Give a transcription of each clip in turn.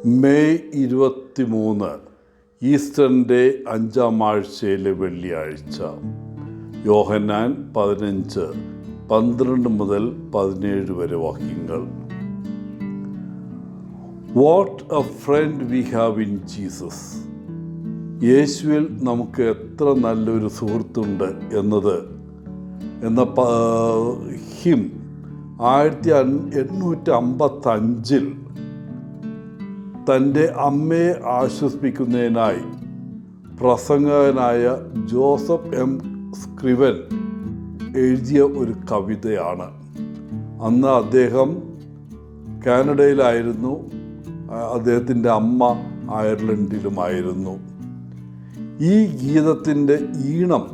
May 23 ഈസ്റ്ററിൻ്റെ 5-ാം ആഴ്ചയിലെ വെള്ളിയാഴ്ച. യോഹന്നാൻ 15:12 മുതൽ 17 വരെ വാക്യങ്ങൾ. What a friend we have in Jesus. യേശുവിൽ നമുക്ക് എത്ര നല്ലൊരു സുഹൃത്തുണ്ട് എന്ന ഹിം 1855 തൻ്റെ അമ്മയെ ആശ്വസിപ്പിക്കുന്നതിനായി പ്രസംഗകനായ ജോസഫ് എം സ്ക്രിവൻ എഴുതിയ ഒരു കവിതയാണ്. അന്ന് അദ്ദേഹം കാനഡയിലായിരുന്നു, അദ്ദേഹത്തിൻ്റെ അമ്മ അയർലൻഡിലുമായിരുന്നു. ഈ ഗീതത്തിൻ്റെ ഈണം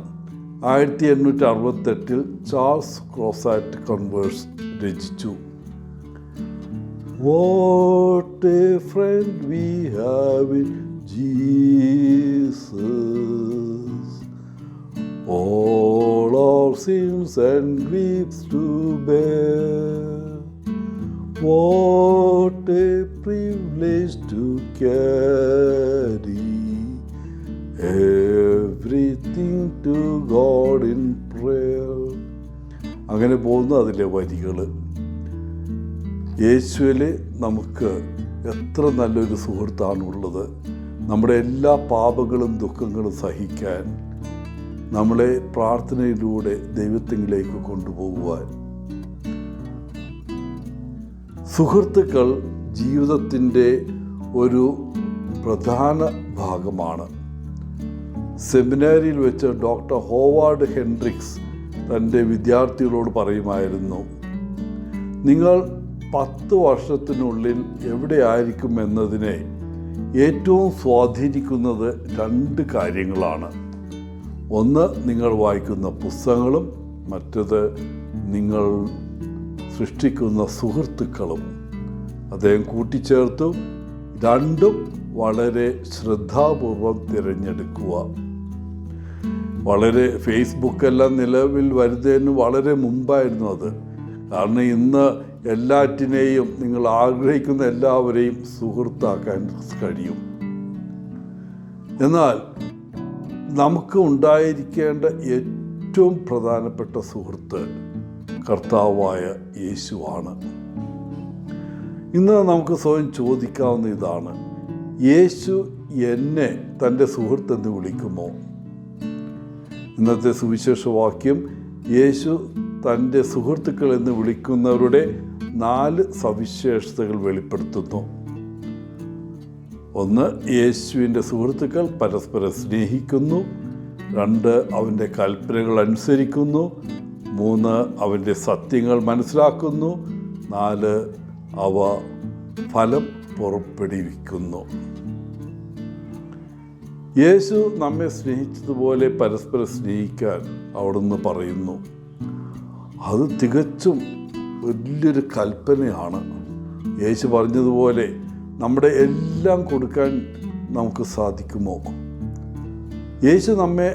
1868 ചാൾസ് ക്രോസാറ്റ് കൺവേഴ്സ് രചിച്ചു. What a friend we have in Jesus, all our sins and griefs to bear. What a privilege to carry everything to God in prayer. അങ്ങനെ പോകുന്നു അതിലെ വരികൾ. യേശുവിൽ നമുക്ക് എത്ര നല്ലൊരു സുഹൃത്താണുള്ളത്. നമ്മുടെ എല്ലാ പാപങ്ങളും ദുഃഖങ്ങളും സഹിക്കാൻ, നമ്മളെ പ്രാർത്ഥനയിലൂടെ ദൈവത്തിലേക്ക് കൊണ്ടുപോകുവാൻ. സുഹൃത്തുക്കൾ ജീവിതത്തിൻ്റെ ഒരു പ്രധാന ഭാഗമാണ്. സെമിനാരിയിൽ വെച്ച് ഡോക്ടർ ഹോവാർഡ് ഹെൻഡ്രിക്സ് തൻ്റെ വിദ്യാർത്ഥികളോട് പറയുമായിരുന്നു, നിങ്ങൾ 10 വർഷത്തിനുള്ളിൽ എവിടെയായിരിക്കും എന്നതിനെ ഏറ്റവും സ്വാധീനിക്കുന്നത് 2 കാര്യങ്ങളാണ്. ഒന്ന് നിങ്ങൾ വായിക്കുന്ന പുസ്തകങ്ങളും മറ്റത് നിങ്ങൾ സൃഷ്ടിക്കുന്ന സുഹൃത്തുക്കളും. അദ്ദേഹം കൂട്ടിച്ചേർത്തു, 2ഉം വളരെ ശ്രദ്ധാപൂർവം തിരഞ്ഞെടുക്കുക. വളരെ ഫേസ്ബുക്കെല്ലാം നിലവിൽ വരുന്നതിന് വളരെ മുമ്പായിരുന്നു അത്. കാരണം ഇന്ന് എല്ലാറ്റിനെയും നിങ്ങൾ ആഗ്രഹിക്കുന്ന എല്ലാവരെയും സുഹൃത്താക്കാൻ കഴിയും. എന്നാൽ നമുക്ക് ഉണ്ടായിരിക്കേണ്ട ഏറ്റവും പ്രധാനപ്പെട്ട സുഹൃത്ത് കർത്താവായ യേശുവാണ്. ഇന്ന് നമുക്ക് സ്വയം ചോദിക്കാവുന്ന ഇതാണ്, യേശു എന്നെ തൻ്റെ സുഹൃത്തെന്ന് വിളിക്കുമോ? ഇന്നത്തെ സുവിശേഷ വാക്യം യേശു തൻ്റെ സുഹൃത്തുക്കൾ എന്ന് വിളിക്കുന്നവരുടെ 4 സവിശേഷതകൾ വെളിപ്പെടുത്തുന്നു. 1, യേശുവിൻ്റെ സുഹൃത്തുക്കൾ പരസ്പരം സ്നേഹിക്കുന്നു. 2, അവൻ്റെ കൽപ്പനകൾ അനുസരിക്കുന്നു. 3, അവൻ്റെ സത്യങ്ങൾ മനസ്സിലാക്കുന്നു. 4, അവ ഫലം പുറപ്പെടുവിക്കുന്നു. യേശു നമ്മെ സ്നേഹിച്ചതുപോലെ പരസ്പരം സ്നേഹിക്കാൻ അവിടുന്ന് പറയുന്നു. അത് തികച്ചും വലിയൊരു കൽപ്പനയാണ്. യേശു പറഞ്ഞതുപോലെ നമ്മുടെ എല്ലാം കൊടുക്കാൻ നമുക്ക് സാധിക്കുമോ? യേശു നമ്മെ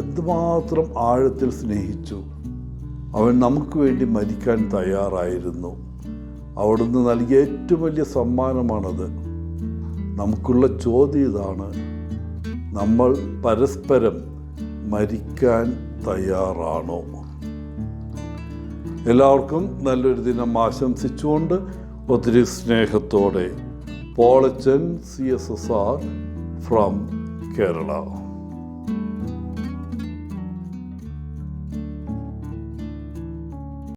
എന്തുമാത്രം ആഴത്തിൽ സ്നേഹിച്ചു. അവൻ നമുക്ക് വേണ്ടി മരിക്കാൻ തയ്യാറായിരുന്നു. അവിടുന്ന് നൽകിയ ഏറ്റവും വലിയ സമ്മാനമാണത്. നമുക്കുള്ള ചോദ്യം ഇതാണ്, നമ്മൾ പരസ്പരം മരിക്കാൻ തയ്യാറാണോ? എല്ലാവർക്കും നല്ലൊരു ദിനം ആശംസിച്ചുകൊണ്ട് ഒത്തിരി സ്നേഹത്തോടെ പോളച്ചൻ CSSR ഫ്രം കേരള.